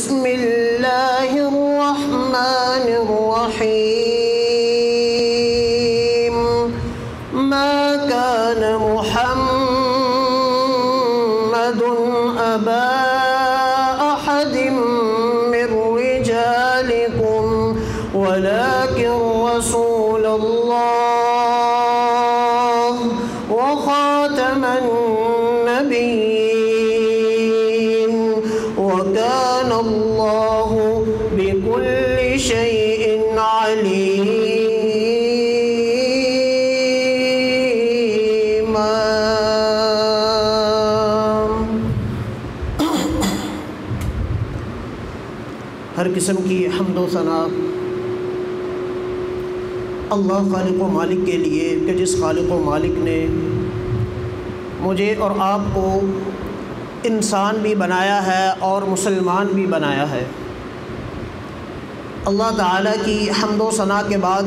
بسم اللہ الرحمن الرحیم ما كان محمد أبا أحد من رجالكم ولكن رسول الله وخاتم النبيين وكان الله بكل شيء عليما. ہر قسم کی حمد و ثنا اللہ خالق و مالک کے لیے کہ جس خالق و مالک نے مجھے اور آپ کو انسان بھی بنایا ہے اور مسلمان بھی بنایا ہے. اللہ تعالیٰ کی حمد و ثنا کے بعد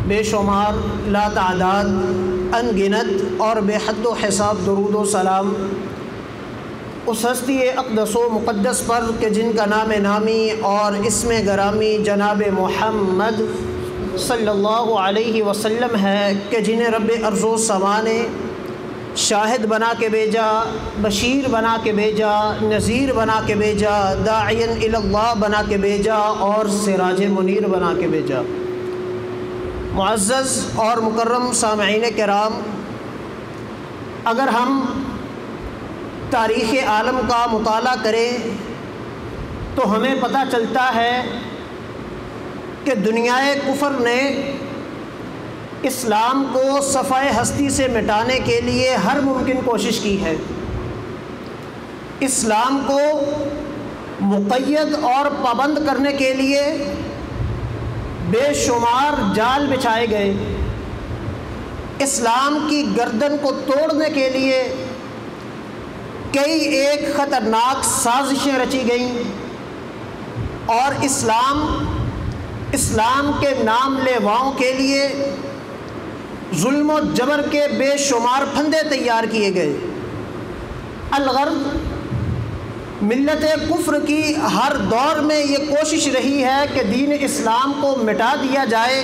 بے شمار لا تعداد ان گنت اور بے حد و حساب درود و سلام اس ہستی اقدس و مقدس پر کہ جن کا نام نامی اور اسم گرامی جناب محمد صلی اللہ علیہ وسلم ہے کہ جنہیں رب ارض و سما نے شاہد بنا کے بھیجا، بشیر بنا کے بھیجا، نذیر بنا کے بھیجا، داعین الی اللہ بنا کے بھیجا اور سراج منیر بنا کے بھیجا. معزز اور مکرم سامعین کرام، اگر ہم تاریخ عالم کا مطالعہ کریں تو ہمیں پتہ چلتا ہے کہ دنیائے کفر نے اسلام کو صفحہ ہستی سے مٹانے کے لیے ہر ممکن کوشش کی ہے. اسلام کو مقید اور پابند کرنے کے لیے بے شمار جال بچھائے گئے. اسلام کی گردن کو توڑنے کے لیے کئی ایک خطرناک سازشیں رچی گئیں اور اسلام کے نام لیواؤں کے لیے ظلم و جبر کے بے شمار پھندے تیار کیے گئے. الغرض ملت کفر کی ہر دور میں یہ کوشش رہی ہے کہ دین اسلام کو مٹا دیا جائے،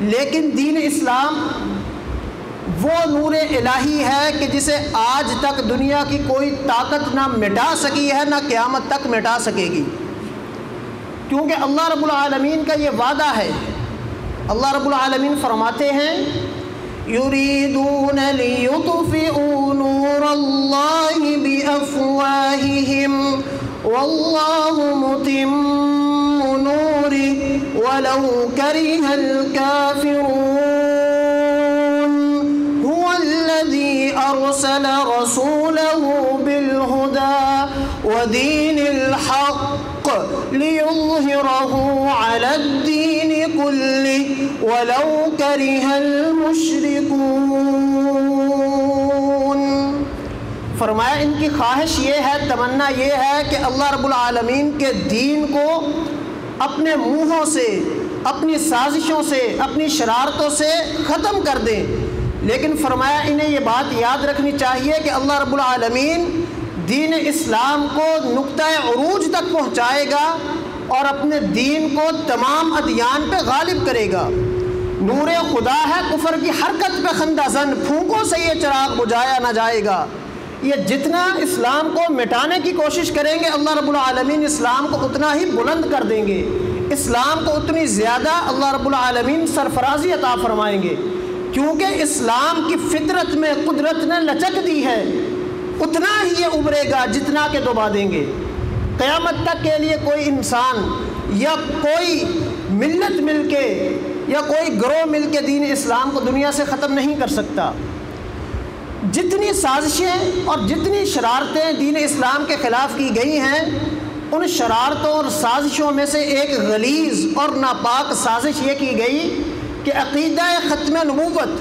لیکن دین اسلام وہ نور الہی ہے کہ جسے آج تک دنیا کی کوئی طاقت نہ مٹا سکی ہے نہ قیامت تک مٹا سکے گی، کیونکہ اللہ رب العالمین کا یہ وعدہ ہے. اللہ رب العالمین فرماتے ہیں یریدون لیطفئوا نور اللہ بافواہہم واللہ متم نورہ ولو کرہ الکافرون هو الذی ارسل رسولہ بالہدی ودین الحق ليظهره على الدين كله ولو كره المشركون. فرمایا ان کی خواہش یہ ہے، تمنا یہ ہے کہ اللہ رب العالمین کے دین کو اپنے منہوں سے، اپنی سازشوں سے، اپنی شرارتوں سے ختم کر دیں. لیکن فرمایا انہیں یہ بات یاد رکھنی چاہیے کہ اللہ رب العالمین دین اسلام کو نقطہ عروج تک پہنچائے گا اور اپنے دین کو تمام ادیان پہ غالب کرے گا. نور خدا ہے کفر کی حرکت پہ خندہ زن، پھونکوں سے یہ چراغ بجھایا نہ جائے گا. یہ جتنا اسلام کو مٹانے کی کوشش کریں گے اللہ رب العالمین اسلام کو اتنا ہی بلند کر دیں گے، اسلام کو اتنی زیادہ اللہ رب العالمین سرفرازی عطا فرمائیں گے، کیونکہ اسلام کی فطرت میں قدرت نے لچک دی ہے. اتنا ہی یہ ابھرے گا جتنا کہ دبا دیں گے. قیامت تک کے لیے کوئی انسان یا کوئی ملت مل کے یا کوئی گروہ مل کے دین اسلام کو دنیا سے ختم نہیں کر سکتا. جتنی سازشیں اور جتنی شرارتیں دین اسلام کے خلاف کی گئی ہیں، ان شرارتوں اور سازشوں میں سے ایک غلیظ اور ناپاک سازش یہ کی گئی کہ عقیدہ ختم نبوت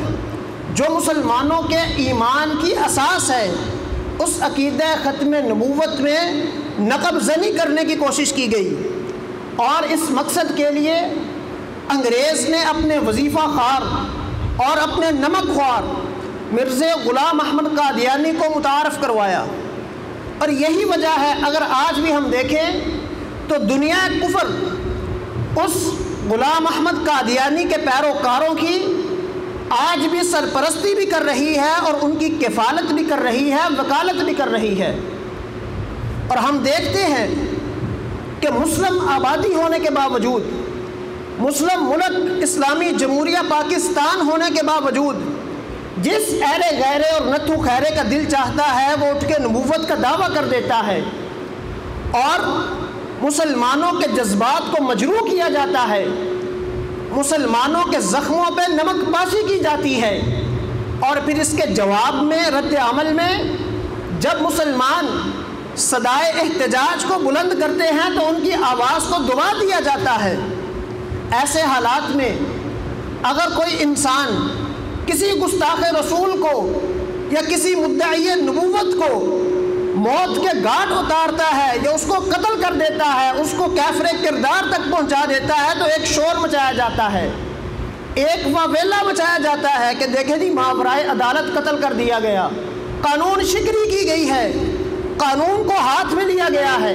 جو مسلمانوں کے ایمان کی اساس ہے، اس عقیدہ ختم نبوت میں نقب زنی کرنے کی کوشش کی گئی. اور اس مقصد کے لیے انگریز نے اپنے وظیفہ خوار اور اپنے نمک خوار مرزا غلام احمد قادیانی کو متعارف کروایا. اور یہی وجہ ہے اگر آج بھی ہم دیکھیں تو دنیا کفر اس غلام احمد قادیانی کے پیروکاروں کی آج بھی سرپرستی بھی کر رہی ہے اور ان کی کفالت بھی کر رہی ہے، وکالت بھی کر رہی ہے۔ اور ہم دیکھتے ہیں کہ مسلم آبادی ہونے کے باوجود، مسلم ملک اسلامی جمہوریہ پاکستان ہونے کے باوجود، جس ایرے غیرے اور نتھو خیرے کا دل چاہتا ہے وہ اٹھ کے نبوت کا دعویٰ کر دیتا ہے اور مسلمانوں کے جذبات کو مجروح کیا جاتا ہے، مسلمانوں کے زخموں پہ نمک پاشی کی جاتی ہے، اور پھر اس کے جواب میں رد عمل میں جب مسلمان صدائے احتجاج کو بلند کرتے ہیں تو ان کی آواز کو دبا دیا جاتا ہے۔ ایسے حالات میں اگر کوئی انسان کسی گستاخ رسول کو یا کسی مدعی نبوت کو موت کے گھاٹ اتارتا ہے یا اس کو قتل کر دیتا ہے، اس کو کافر کردار تک پہنچا دیتا ہے تو ایک شور مچایا جاتا ہے، ایک واویلا مچایا جاتا ہے کہ دیکھیں جی ماورائے عدالت قتل کر دیا گیا، قانون شکنی کی گئی ہے، قانون کو ہاتھ میں لیا گیا ہے۔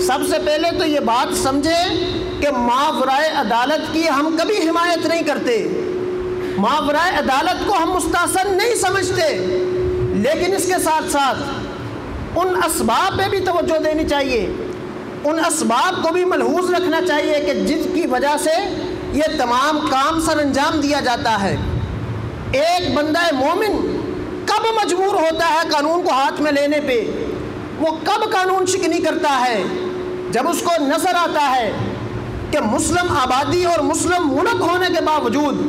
سب سے پہلے تو یہ بات سمجھیں کہ ماورائے عدالت کی ہم کبھی حمایت نہیں کرتے، ماورائے عدالت کو ہم مستحسن نہیں سمجھتے، لیکن اس کے ساتھ ساتھ ان اسباب پہ بھی توجہ دینی چاہیے، ان اسباب کو بھی ملحوظ رکھنا چاہیے کہ جن کی وجہ سے یہ تمام کام سر انجام دیا جاتا ہے۔ ایک بندہ مومن کب مجبور ہوتا ہے قانون کو ہاتھ میں لینے پہ؟ وہ کب قانون شکنی کرتا ہے؟ جب اس کو نظر آتا ہے کہ مسلم آبادی اور مسلم ملک ہونے کے باوجود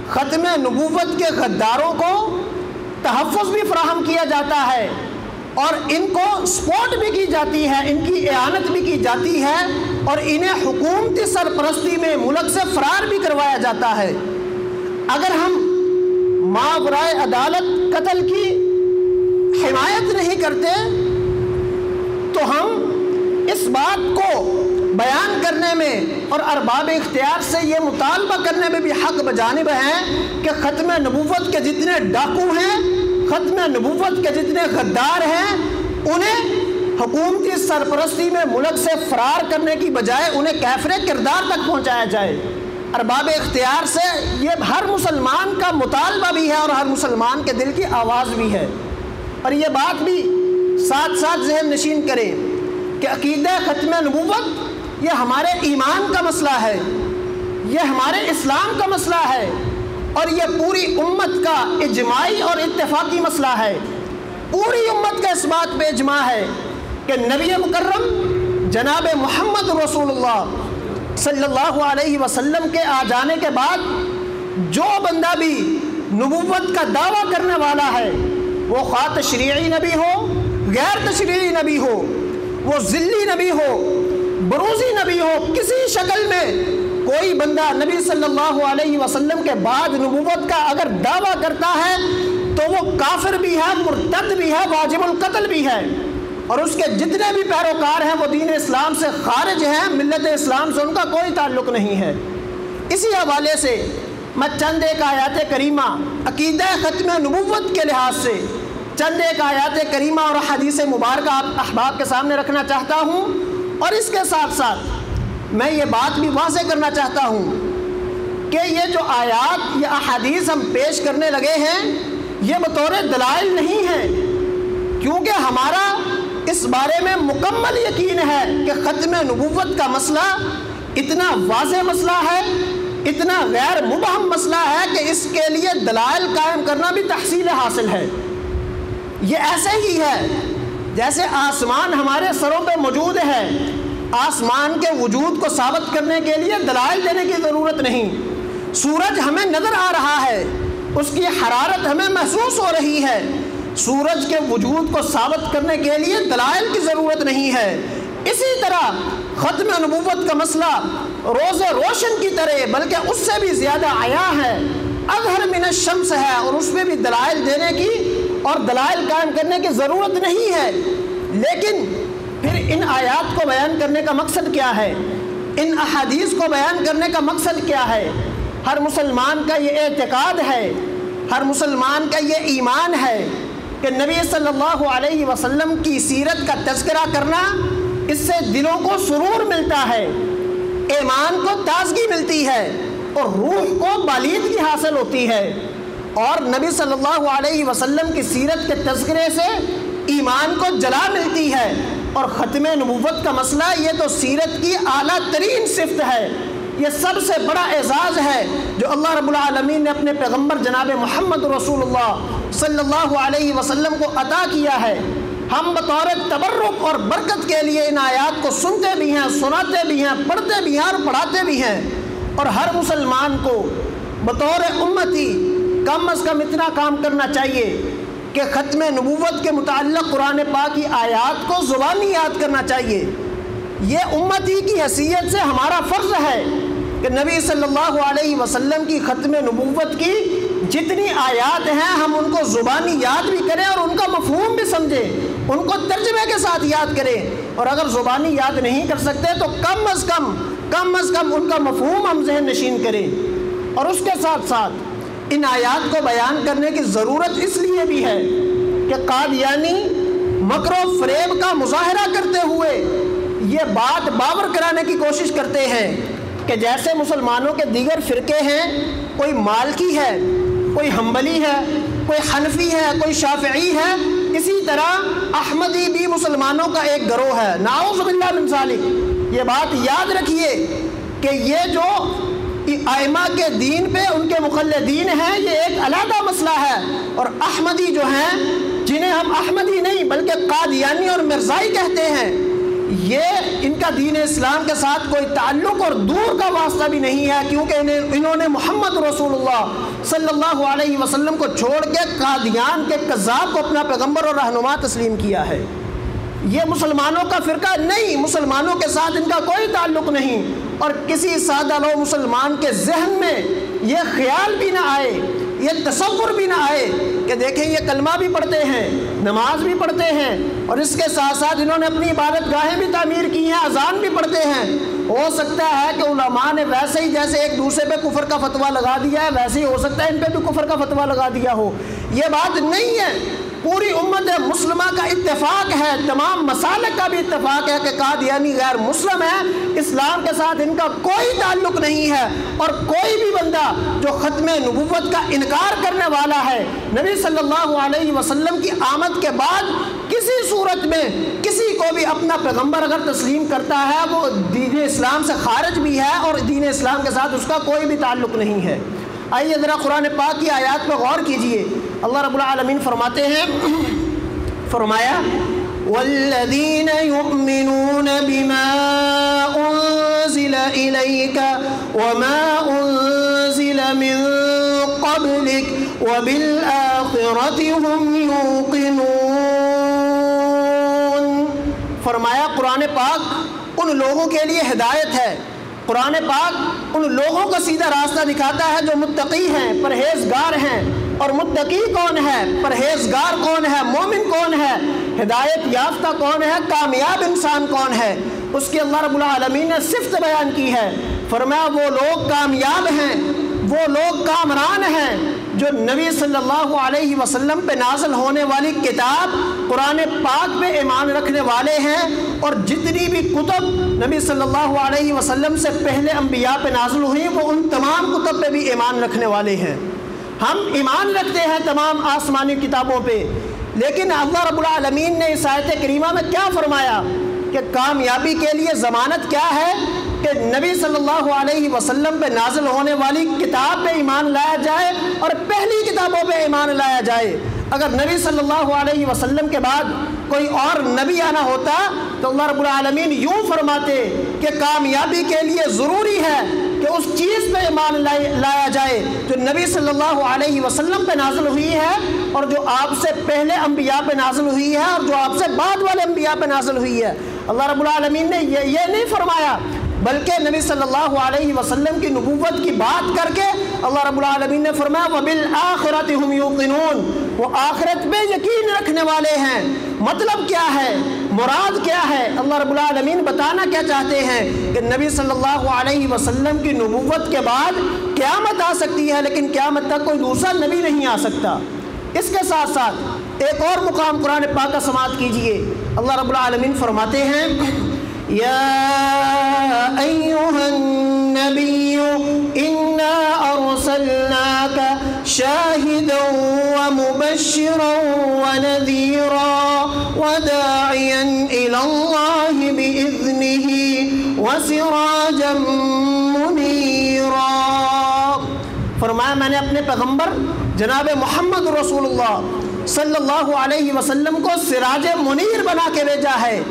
ختم نبوت کے غداروں کو تحفظ بھی فراہم کیا جاتا ہے اور ان کو سپورٹ بھی کی جاتی ہے، ان کی اعانت بھی کی جاتی ہے اور انہیں حکومتی سرپرستی میں ملک سے فرار بھی کروایا جاتا ہے۔ اگر ہم ماورائے عدالت قتل کی حمایت نہیں کرتے تو ہم اس بات کو بیان کرنے میں اور ارباب اختیار سے یہ مطالبہ کرنے میں بھی حق بجانب ہیں کہ ختم نبوت کے جتنے ڈاکو ہیں، ختم نبوت کے جتنے غدار ہیں، انہیں حکومتی سرپرستی میں ملک سے فرار کرنے کی بجائے انہیں کافر کردار تک پہنچایا جائے۔ ارباب اختیار سے یہ ہر مسلمان کا مطالبہ بھی ہے اور ہر مسلمان کے دل کی آواز بھی ہے۔ اور یہ بات بھی ساتھ ساتھ ذہن نشین کریں کہ عقیدہ ختم نبوت یہ ہمارے ایمان کا مسئلہ ہے، یہ ہمارے اسلام کا مسئلہ ہے اور یہ پوری امت کا اجماعی اور اتفاقی مسئلہ ہے۔ پوری امت کا اس بات پہ اجماع ہے کہ نبی مکرم جناب محمد رسول اللہ صلی اللہ علیہ وسلم کے آ جانے کے بعد جو بندہ بھی نبوت کا دعویٰ کرنے والا ہے، وہ خواہ تشریعی نبی ہو، غیر تشریعی نبی ہو، وہ ذلی نبی ہو، بروزی نبی ہو، کسی شکل میں کوئی بندہ نبی صلی اللہ علیہ وسلم کے بعد نبوت کا اگر دعویٰ کرتا ہے تو وہ کافر بھی ہے، مرتد بھی ہے، واجب القتل بھی ہے، اور اس کے جتنے بھی پیروکار ہیں وہ دین اسلام سے خارج ہیں، ملت اسلام سے ان کا کوئی تعلق نہیں ہے۔ اسی حوالے سے میں چند ایک آیات کریمہ عقیدہ ختم نبوت کے لحاظ سے چند ایک آیات کریمہ اور حدیث مبارکہ آپ احباب کے سامنے رکھنا چاہتا ہوں، اور اس کے ساتھ ساتھ میں یہ بات بھی واضح کرنا چاہتا ہوں کہ یہ جو آیات یا احادیث ہم پیش کرنے لگے ہیں یہ بطور دلائل نہیں ہیں، کیونکہ ہمارا اس بارے میں مکمل یقین ہے کہ ختم نبوت کا مسئلہ اتنا واضح مسئلہ ہے، اتنا غیر مبہم مسئلہ ہے کہ اس کے لیے دلائل قائم کرنا بھی تحصیل حاصل ہے۔ یہ ایسے ہی ہے جیسے آسمان ہمارے سروں پہ موجود ہے، آسمان کے وجود کو ثابت کرنے کے لیے دلائل دینے کی ضرورت نہیں۔ سورج ہمیں نظر آ رہا ہے، اس کی حرارت ہمیں محسوس ہو رہی ہے، سورج کے وجود کو ثابت کرنے کے لیے دلائل کی ضرورت نہیں ہے۔ اسی طرح ختم نبوت کا مسئلہ روز روشن کی طرح بلکہ اس سے بھی زیادہ عیاں ہے، اظہر من الشمس ہے، اور اس میں بھی دلائل دینے کی اور دلائل قائم کرنے کی ضرورت نہیں ہے۔ لیکن پھر ان آیات کو بیان کرنے کا مقصد کیا ہے؟ ان احادیث کو بیان کرنے کا مقصد کیا ہے؟ ہر مسلمان کا یہ اعتقاد ہے، ہر مسلمان کا یہ ایمان ہے کہ نبی صلی اللہ علیہ وسلم کی سیرت کا تذکرہ کرنا، اس سے دلوں کو سرور ملتا ہے، ایمان کو تازگی ملتی ہے اور روح کو بالیدگی حاصل ہوتی ہے، اور نبی صلی اللہ علیہ وسلم کی سیرت کے تذکرے سے ایمان کو جلا ملتی ہے۔ اور ختم نبوت کا مسئلہ، یہ تو سیرت کی اعلیٰ ترین صفت ہے، یہ سب سے بڑا اعزاز ہے جو اللہ رب العالمین نے اپنے پیغمبر جناب محمد رسول اللہ صلی اللہ علیہ وسلم کو عطا کیا ہے۔ ہم بطور تبرک اور برکت کے لیے ان آیات کو سنتے بھی ہیں، سناتے بھی ہیں، پڑھتے بھی ہیں اور پڑھاتے بھی ہیں، اور ہر مسلمان کو بطور امتی کم از کم اتنا کام کرنا چاہیے کہ ختم نبوت کے متعلق قرآن پاک کی آیات کو زبانی یاد کرنا چاہیے۔ یہ امتی کی حیثیت سے ہمارا فرض ہے کہ نبی صلی اللہ علیہ وسلم کی ختم نبوت کی جتنی آیات ہیں ہم ان کو زبانی یاد بھی کریں اور ان کا مفہوم بھی سمجھیں، ان کو ترجمے کے ساتھ یاد کریں، اور اگر زبانی یاد نہیں کر سکتے تو کم از کم ان کا مفہوم ہم ذہن نشین کریں۔ اور اس کے ساتھ ساتھ ان آیات کو بیان کرنے کی ضرورت اس لیے بھی ہے کہ قادیانی مکر و فریب کا مظاہرہ کرتے ہوئے یہ بات باور کرانے کی کوشش کرتے ہیں کہ جیسے مسلمانوں کے دیگر فرقے ہیں، کوئی مالکی ہے، کوئی حنبلی ہے، کوئی حنفی ہے، کوئی شافعی ہے، اسی طرح احمدی بھی مسلمانوں کا ایک گروہ ہے۔ نعوذ باللہ من ذالک۔ یہ بات یاد رکھیے کہ یہ جو ائمہ کے دین پہ ان کے مقلدین ہیں، یہ ایک علیحدہ مسئلہ ہے، اور احمدی جو ہیں، جنہیں ہم احمدی نہیں بلکہ قادیانی اور مرزائی کہتے ہیں، یہ ان کا دین اسلام کے ساتھ کوئی تعلق اور دور کا واسطہ بھی نہیں ہے، کیونکہ انہوں نے محمد رسول اللہ صلی اللہ علیہ وسلم کو چھوڑ کے قادیان کے کذاب کو اپنا پیغمبر اور رہنما تسلیم کیا ہے۔ یہ مسلمانوں کا فرقہ نہیں، مسلمانوں کے ساتھ ان کا کوئی تعلق نہیں، اور کسی سادہ لو مسلمان کے ذہن میں یہ خیال بھی نہ آئے، یہ تصور بھی نہ آئے کہ دیکھیں یہ کلمہ بھی پڑھتے ہیں، نماز بھی پڑھتے ہیں، اور اس کے ساتھ ساتھ انہوں نے اپنی عبادت گاہیں بھی تعمیر کی ہیں، اذان بھی پڑھتے ہیں۔ ہو سکتا ہے کہ علماء نے ویسے ہی جیسے ایک دوسرے پہ کفر کا فتویٰ لگا دیا ہے، ویسے ہی ہو سکتا ہے ان پہ بھی کفر کا فتویٰ لگا دیا ہو۔ یہ بات نہیں ہے، پوری امت مسلمہ کا اتفاق ہے، تمام مسالک کا بھی اتفاق ہے کہ قادیانی غیر مسلم ہے، اسلام کے ساتھ ان کا کوئی تعلق نہیں ہے، اور کوئی بھی بندہ جو ختم نبوت کا انکار کرنے والا ہے، نبی صلی اللہ علیہ وسلم کی آمد کے بعد کسی صورت میں کسی کو بھی اپنا پیغمبر اگر تسلیم کرتا ہے، وہ دین اسلام سے خارج بھی ہے اور دین اسلام کے ساتھ اس کا کوئی بھی تعلق نہیں ہے۔ آئیے ذرا قرآن پاک کی آیات پہ غور کیجئے۔ اللہ رب العالمین فرماتے ہیں، فرمایا والذین یؤمنون بما انزل الیک وما انزل من قبلک وبالآخرۃ هم یوقنون۔ فرمایا قرآن پاک ان لوگوں کے لیے ہدایت ہے، قرآن پاک ان لوگوں کو سیدھا راستہ دکھاتا ہے جو متقی ہیں، پرہیزگار ہیں۔ اور متقی کون ہے، پرہیزگار کون ہے، مومن کون ہے، ہدایت یافتہ کون ہے، کامیاب انسان کون ہے، اس کی اللہ رب العالمین نے صفت بیان کی ہے۔ فرمایا وہ لوگ کامیاب ہیں، وہ لوگ کامران ہیں جو نبی صلی اللہ علیہ وسلم پہ نازل ہونے والی کتاب قرآن پاک پہ ایمان رکھنے والے ہیں، اور جتنی بھی کتب نبی صلی اللہ علیہ وسلم سے پہلے انبیاء پہ نازل ہوئی وہ ان تمام کتب پہ بھی ایمان رکھنے والے ہیں۔ ہم ایمان رکھتے ہیں تمام آسمانی کتابوں پہ، لیکن اللہ رب العالمین نے اس آیت کریمہ میں کیا فرمایا کہ کامیابی کے لیے ضمانت کیا ہے کہ نبی صلی اللہ علیہ وسلم پہ نازل ہونے والی کتاب پہ ایمان لایا جائے اور پہلی کتابوں پہ ایمان لایا جائے۔ اگر نبی صلی اللہ علیہ وسلم کے بعد کوئی اور نبی آنا ہوتا تو اللہ رب العالمین یوں فرماتے کہ کامیابی کے لیے ضروری ہے کہ اس چیز پہ ایمان لایا جائے جو نبی صلی اللہ علیہ وسلم پہ نازل ہوئی ہے اور جو آپ سے پہلے انبیاء پہ نازل ہوئی ہے اور جو آپ سے بعد والے انبیاء پہ نازل ہوئی ہے۔ اللہ رب العالمین نے یہ نہیں فرمایا، بلکہ نبی صلی اللہ علیہ وسلم کی نبوت کی بات کر کے اللہ رب العالمین نے فرمایا وَبِالْآخِرَةِ هُمْ يُوقِنُونَ، وہ آخرت پہ یقین رکھنے والے ہیں۔ مطلب کیا ہے، مراد کیا ہے؟ اللہ رب العالمین بتانا کیا چاہتے ہیں کہ نبی صلی اللہ علیہ وسلم کی نبوت کے بعد قیامت آ سکتی ہے، لیکن قیامت تک کوئی دوسرا نبی نہیں آ سکتا۔ اس کے ساتھ ساتھ ایک اور مقام قرآن پاک کا سماعت کیجئے، اللہ رب العالمین فرماتے ہیں یا ایھا النبی انا ارسلناک شاہدا ومبشرا ونذیرا وداعیا الی اللہ باذنہ وسراجا منیرا۔ فرمایا میں نے اپنے پیغمبر جناب محمد رسول اللہ صلی اللہ علیہ وسلم کو سراج منیر بنا کے بھیجا ہے۔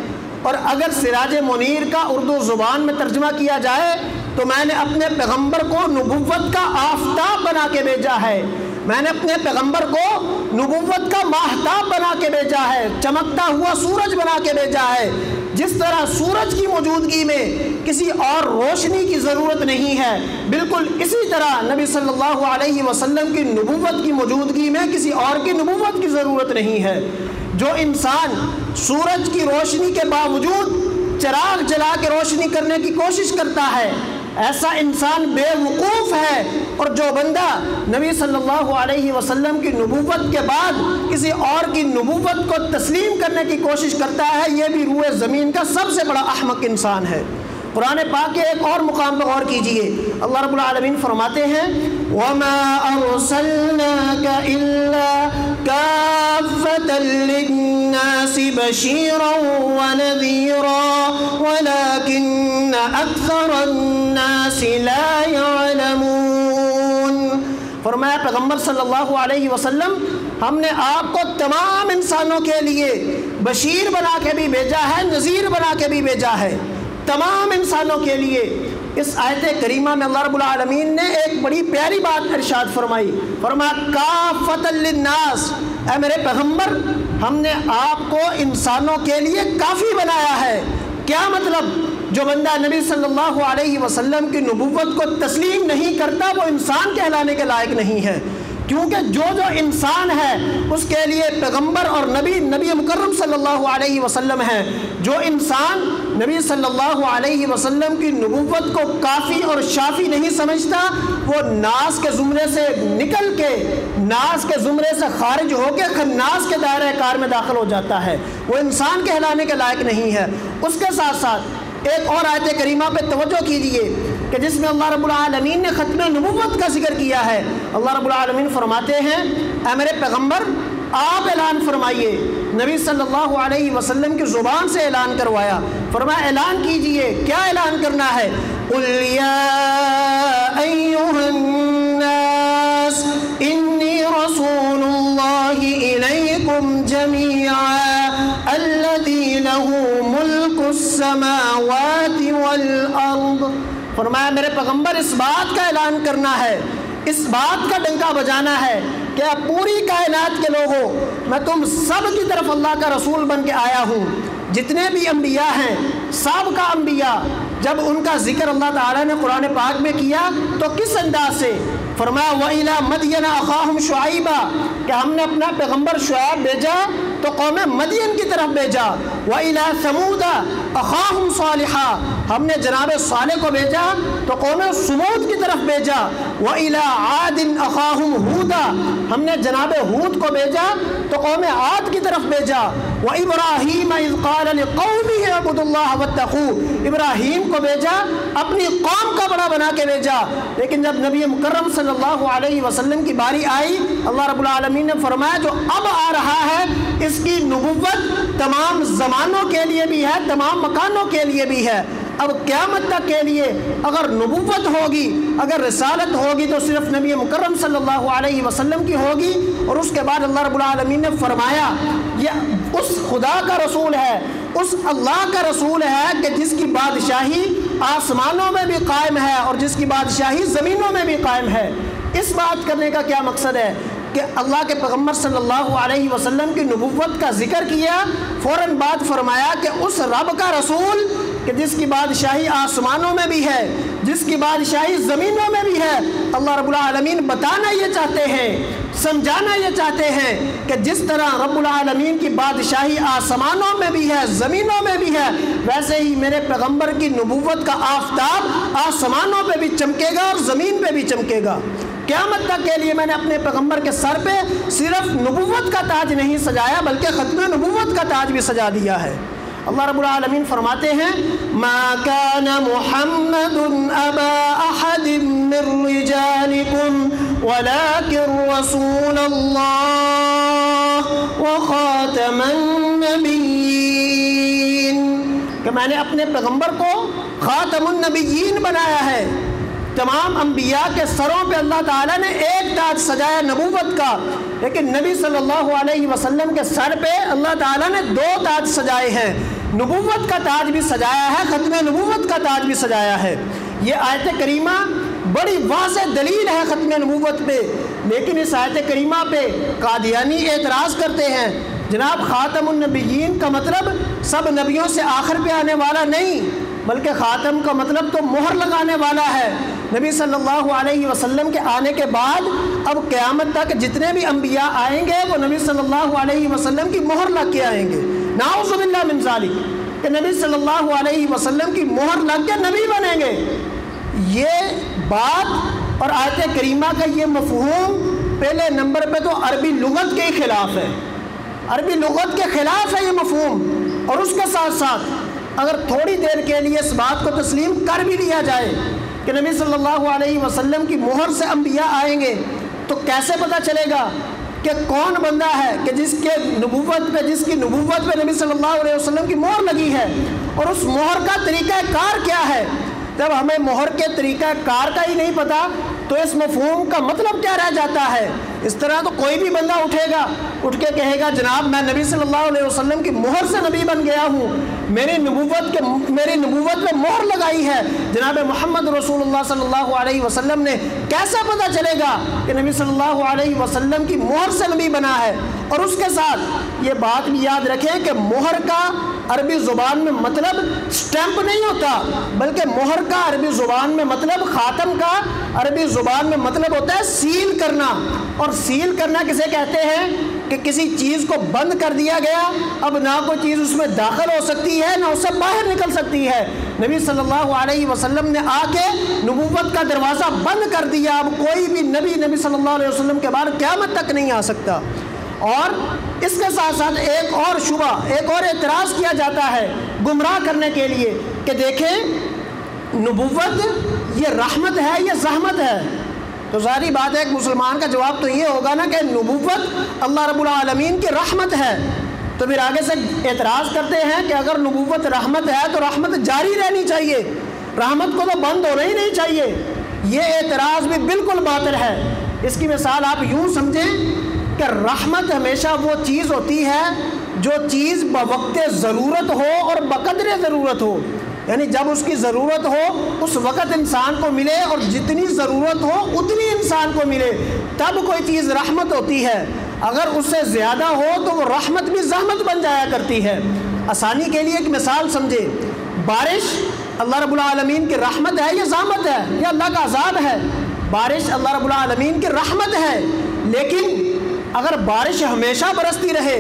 اور اگر سراج منیر کا اردو زبان میں ترجمہ کیا جائے تو میں نے اپنے پیغمبر کو نبوت کا آفتاب بنا کے بھیجا ہے، میں نے اپنے پیغمبر کو نبوت کا ماہتاب بنا کے بھیجا ہے، چمکتا ہوا سورج بنا کے بھیجا ہے۔ جس طرح سورج کی موجودگی میں کسی اور روشنی کی ضرورت نہیں ہے، بالکل اسی طرح نبی صلی اللہ علیہ وسلم کی نبوت کی موجودگی میں کسی اور کی نبوت کی ضرورت نہیں ہے۔ جو انسان سورج کی روشنی کے باوجود چراغ جلا کے روشنی کرنے کی کوشش کرتا ہے، ایسا انسان بے وقوف ہے۔ اور جو بندہ نبی صلی اللہ علیہ وسلم کی نبوت کے بعد کسی اور کی نبوت کو تسلیم کرنے کی کوشش کرتا ہے، یہ بھی روئے زمین کا سب سے بڑا احمق انسان ہے۔ قرآن پاک کے ایک اور مقام پر غور کیجئے، اللہ رب العالمین فرماتے ہیں وَمَا أَرْسَلْنَاكَ إِلَّا كَافَّةً لِلنَّاسِ بَشِيرًا وَنَذِيرًا وَلَكِنَّ أَكْثَرَ النَّاسِ لَا يَعْلَمُونَ۔ فرمایا پیغمبر صلی اللہ علیہ وسلم ہم نے آپ کو تمام انسانوں کے لیے بشیر بنا کے بھی بھیجا ہے، نذیر بنا کے بھی بھیجا ہے، تمام انسانوں کے لیے۔ اس آیت کریمہ میں اللہ رب العالمین نے ایک بڑی پیاری بات ارشاد فرمائی، فرمایا کافۃ للناس، اے میرے پیغمبر ہم نے آپ کو انسانوں کے لیے کافی بنایا ہے۔ کیا مطلب؟ جو بندہ نبی صلی اللہ علیہ وسلم کی نبوت کو تسلیم نہیں کرتا وہ انسان کہلانے کے لائق نہیں ہے، کیونکہ جو انسان ہے اس کے لیے پیغمبر اور نبی مکرم صلی اللہ علیہ وسلم ہے۔ جو انسان نبی صلی اللہ علیہ وسلم کی نبوت کو کافی اور شافی نہیں سمجھتا، وہ ناس کے زمرے سے نکل کے، ناس کے زمرے سے خارج ہو کے خناس کے دائرہ کار میں داخل ہو جاتا ہے، وہ انسان کہلانے کے لائق نہیں ہے۔ اس کے ساتھ ساتھ ایک اور آیت کریمہ پہ توجہ کیجیے کہ جس میں اللہ رب العالمین نے ختم نبوت کا ذکر کیا ہے۔ اللہ رب العالمین فرماتے ہیں اے میرے پیغمبر آپ اعلان فرمائیے، نبی صلی اللہ علیہ وسلم کی زبان سے اعلان کروایا، فرمایا اعلان کیجئے، کیا اعلان کرنا ہے؟ قُلْ يَا أَيُّهَا النَّاسِ إِنِّي رَسُولُ اللَّهِ إِلَيْكُمْ جَمِيعًا الَّذِي لَهُ مُلْكُ السَّمَاوَاتِ وَالْأَرْضِ۔ فرمایا میرے پیغمبر اس بات کا اعلان کرنا ہے، اس بات کا ڈنکا بجانا ہے کہ پوری کائنات کے لوگوں میں تم سب کی طرف اللہ کا رسول بن کے آیا ہوں۔ جتنے بھی انبیاء ہیں، سابقہ انبیاء، جب ان کا ذکر اللہ تعالیٰ نے قرآن پاک میں کیا تو کس انداز سے؟ فرمایا وَإِلَىٰ مَدْيَنَ أَخَاهُمْ شُعَيْبًا، کہ ہم نے اپنا پیغمبر شعیب بھیجا تو قوم مدین کی طرف بھیجا۔ وَإِلَىٰ ثَمُودَ أَخَاهُمْ صَالِحًا، ہم نے جناب صالح کو بھیجا تو قوم سمود کی طرف بھیجا۔ وَإِلَىٰ عَادٍ أَخَاهُمْ هُودًا، ہم نے جناب ہود کو بھیجا تو قوم عاد کی طرف بھیجا۔ وَإِبْرَاهِيمَ إِذْ قَالَ لِقَوْمِهِ اعْبُدُوا اللَّهَ وَاتَّقُوهُ، ابراہیم کو بھیجا، اپنی قوم کا بڑا بنا کے بھیجا۔ لیکن جب نبی مکرم صلی اللہ علیہ وسلم کی باری آئی، اللہ رب العالمین نے فرمایا جو اب آ رہا ہے اس کی نبوت تمام زمانوں کے لیے بھی ہے، تمام مکانوں کے لیے بھی ہے۔ اب قیامت تک کے لیے اگر نبوت ہوگی، اگر رسالت ہوگی تو صرف نبی مکرم صلی اللہ علیہ وسلم کی ہوگی۔ اور اس کے بعد اللہ رب العالمین نے فرمایا یہ اس خدا کا رسول ہے، اس اللہ کا رسول ہے کہ جس کی بادشاہی آسمانوں میں بھی قائم ہے اور جس کی بادشاہی زمینوں میں بھی قائم ہے۔ اس بات کرنے کا کیا مقصد ہے کہ اللہ کے پیغمبر صلی اللہ علیہ وسلم کی نبوت کا ذکر کیا، فوراً بعد فرمایا کہ اس رب کا رسول کہ جس کی بادشاہی آسمانوں میں بھی ہے، جس کی بادشاہی زمینوں میں بھی ہے۔ اللہ رب العالمین بتانا یہ چاہتے ہیں، سمجھانا یہ چاہتے ہیں کہ جس طرح رب العالمین کی بادشاہی آسمانوں میں بھی ہے، زمینوں میں بھی ہے، ویسے ہی میرے پیغمبر کی نبوت کا آفتاب آسمانوں پہ بھی چمکے گا اور زمین پہ بھی چمکے گا۔ قیامت تک کے لیے میں نے اپنے پیغمبر کے سر پہ صرف نبوت کا تاج نہیں سجایا بلکہ ختم نبوت کا تاج بھی سجا دیا ہے۔ اللہ رب العالمین فرماتے ہیں ما کان محمد ابا احد من رجالکم ولکن رسول اللہ وخاتم النبیین، کہ میں نے اپنے پیغمبر کو خاتم النبیین بنایا ہے۔ تمام انبیاء کے سروں پہ اللہ تعالیٰ نے ایک تاج سجایا نبوت کا، لیکن نبی صلی اللہ علیہ وسلم کے سر پہ اللہ تعالیٰ نے 2 تاج سجائے ہیں، نبوت کا تاج بھی سجایا ہے، ختم نبوت کا تاج بھی سجایا ہے۔ یہ آیت کریمہ بڑی واضح دلیل ہے ختم نبوت پہ، لیکن اس آیت کریمہ پہ قادیانی اعتراض کرتے ہیں جناب خاتم النبیین کا مطلب سب نبیوں سے آخر پہ آنے والا نہیں، بلکہ خاتم کا مطلب تو مہر لگانے والا ہے۔ نبی صلی اللہ علیہ وسلم کے آنے کے بعد اب قیامت تک جتنے بھی انبیاء آئیں گے وہ نبی صلی اللہ علیہ وسلم کی مہر لگ کے آئیں گے، نعوذ باللہ من ذالک، کہ نبی صلی اللہ علیہ وسلم کی مہر لگ کے نبی بنیں گے۔ یہ بات اور آیت کریمہ کا یہ مفہوم پہلے نمبر پہ تو عربی لغت کے ہی خلاف ہے، عربی لغت کے خلاف ہے یہ مفہوم۔ اور اس کے ساتھ ساتھ اگر تھوڑی دیر کے لیے اس بات کو تسلیم کر بھی لیا جائے کہ نبی صلی اللہ علیہ وسلم کی مہر سے انبیاء آئیں گے، تو کیسے پتہ چلے گا کہ کون بندہ ہے کہ جس کی نبوت پہ نبی صلی اللہ علیہ وسلم کی مہر لگی ہے، اور اس مہر کا طریقہ کار کیا ہے؟ جب ہمیں مہر کے طریقہ کار کا ہی نہیں پتا تو اس مفہوم کا مطلب کیا رہ جاتا ہے؟ اس طرح تو کوئی بھی بندہ اٹھ کے کہے گا جناب میں نبی صلی اللہ علیہ وسلم کی مہر سے نبی بن گیا ہوں، میری نبوت میں مہر لگائی ہے جناب محمد رسول اللہ صلی اللہ علیہ وسلم نے۔ کیسے پتہ چلے گا کہ نبی صلی اللہ علیہ وسلم کی مہر سے نبی بنا ہے؟ اور اس کے ساتھ یہ بات بھی یاد رکھیں کہ مہر کا عربی زبان میں مطلب سٹیمپ نہیں ہوتا، بلکہ مہر کا عربی زبان میں مطلب، خاتم کا عربی زبان میں مطلب ہوتا ہے سیل کرنا۔ اور سیل کرنا کسے کہتے ہیں؟ کہ کسی چیز کو بند کر دیا گیا، اب نہ کوئی چیز اس میں داخل ہو سکتی ہے نہ اس سے باہر نکل سکتی ہے۔ نبی صلی اللہ علیہ وسلم نے آ کے نبوت کا دروازہ بند کر دیا، اب کوئی بھی نبی صلی اللہ علیہ وسلم کے بعد قیامت تک نہیں آ سکتا۔ اور اس کے ساتھ ساتھ ایک اور شبہ، ایک اور اعتراض کیا جاتا ہے گمراہ کرنے کے لیے کہ دیکھیں نبوت یہ رحمت ہے یا زحمت ہے؟ تو ظاہری بات ہے ایک مسلمان کا جواب تو یہ ہوگا نا کہ نبوت اللہ رب العالمین کی رحمت ہے۔ تو پھر آگے سے اعتراض کرتے ہیں کہ اگر نبوت رحمت ہے تو رحمت جاری رہنی چاہیے، رحمت کو تو بند ہونا ہی نہیں چاہیے۔ یہ اعتراض بھی بالکل باطل ہے۔ اس کی مثال آپ یوں سمجھیں کہ رحمت ہمیشہ وہ چیز ہوتی ہے جو چیز بوقت ضرورت ہو اور بقدر ضرورت ہو، یعنی جب اس کی ضرورت ہو اس وقت انسان کو ملے، اور جتنی ضرورت ہو اتنی انسان کو ملے، تب کوئی چیز رحمت ہوتی ہے۔ اگر اس سے زیادہ ہو تو وہ رحمت بھی زحمت بن جایا کرتی ہے۔ آسانی کے لیے ایک مثال سمجھے، بارش اللہ رب العالمین کی رحمت ہے یا زحمت ہے؟ یا اللہ کا عذاب ہے؟ بارش اللہ رب العالمین کی رحمت ہے، لیکن اگر بارش ہمیشہ برستی رہے،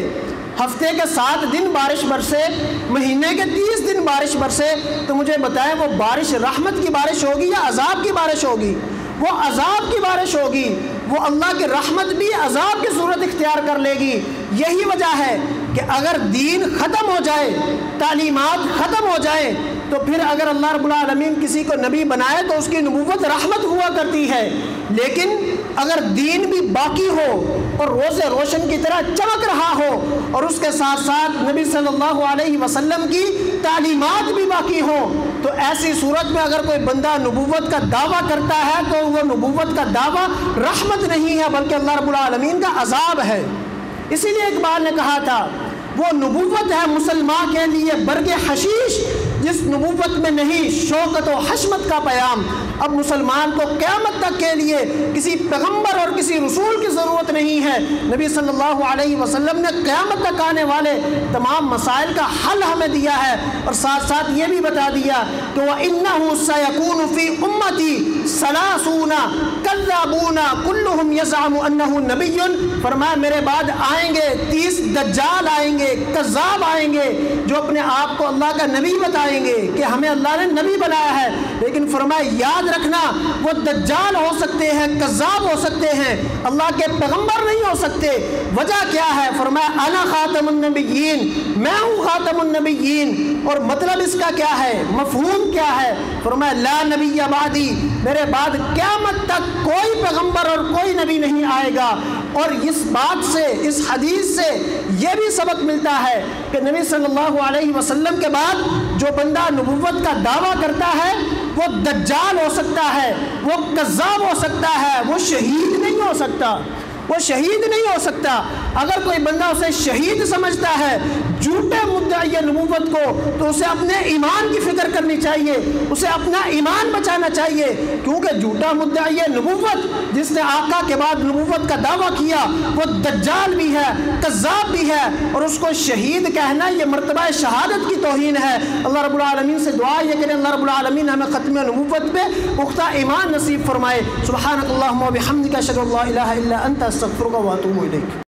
ہفتے کے 7 دن بارش برسے، مہینے کے 30 دن بارش برسے، تو مجھے بتائیں وہ بارش رحمت کی بارش ہوگی یا عذاب کی بارش ہوگی؟ وہ عذاب کی بارش ہوگی۔ وہ اللہ کی رحمت بھی عذاب کی صورت اختیار کر لے گی۔ یہی وجہ ہے کہ اگر دین ختم ہو جائے، تعلیمات ختم ہو جائے، تو پھر اگر اللہ رب العالمین کسی کو نبی بنائے تو اس کی نبوت رحمت ہوا کرتی ہے، لیکن اگر دین بھی باقی ہو اور روز روشن کی طرح چمک رہا ہو، اور اس کے ساتھ ساتھ نبی صلی اللہ علیہ وسلم کی تعلیمات بھی باقی ہوں، تو ایسی صورت میں اگر کوئی بندہ نبوت کا دعویٰ کرتا ہے تو وہ نبوت کا دعویٰ رحمت نہیں ہے بلکہ اللہ رب العالمین کا عذاب ہے۔ اسی لیے اقبال نے کہا تھا وہ نبوت ہے مسلمان کے لیے برگ حشیش، جس نبوت میں نہیں شوکت و حشمت کا پیام۔ اب مسلمان کو قیامت تک کے لیے کسی پیغمبر اور کسی رسول کی ضرورت نہیں ہے۔ نبی صلی اللہ علیہ وسلم نے قیامت تک آنے والے تمام مسائل کا حل ہمیں دیا ہے، اور ساتھ ساتھ یہ بھی بتا دیا کہ وَإِنَّهُ سَيَكُونُ فِي أُمَّتِي 30 والکذابون کلہم یزعم انہ نبی، فرمایا میرے بعد آئیں گے 30 دجال آئیں گے، کذاب آئیں گے، جو اپنے آپ کو اللہ کا نبی بتائیں گے کہ ہمیں اللہ نے نبی بنایا ہے، لیکن فرمایا یاد رکھنا وہ دجال ہو سکتے ہیں، کذاب ہو سکتے ہیں، اللہ کے پیغمبر نہیں ہو سکتے۔ وجہ کیا ہے؟ فرمایا انا خاتم النبیین، میں ہوں خاتم النبیین۔ اور مطلب اس کا کیا ہے، مفہوم کیا ہے؟ فرمایا لا نبی بعدی، میرے بعد قیامت تک کوئی پیغمبر اور کوئی نبی نہیں آئے گا۔ اور اس بات سے، اس حدیث سے یہ بھی سبق ملتا ہے کہ نبی صلی اللہ علیہ وسلم کے بعد جو بندہ نبوت کا دعویٰ کرتا ہے وہ دجال ہو سکتا ہے، وہ کذاب ہو سکتا ہے، وہ شہید نہیں ہو سکتا، وہ شہید نہیں ہو سکتا۔ اگر کوئی بندہ اسے شہید سمجھتا ہے، جھوٹے مدعی نبوت کو، تو اسے اپنے ایمان کی فکر کرنی چاہیے، اسے اپنا ایمان بچانا چاہیے، کیونکہ جھوٹا مدعی نبوت جس نے آقا کے بعد نبوت کا دعویٰ کیا وہ دجال بھی ہے، کذاب بھی ہے، اور اس کو شہید کہنا یہ مرتبہ شہادت کی توہین ہے۔ اللہ رب العالمین سے دعا یہ کریں اللہ رب العالمین ہمیں ختم نبوت پہ پختہ ایمان نصیب فرمائے۔ سبحانک اللہم و بحمدک اشہد ان لا الہ الا انت استغفرک و اتوب الیک۔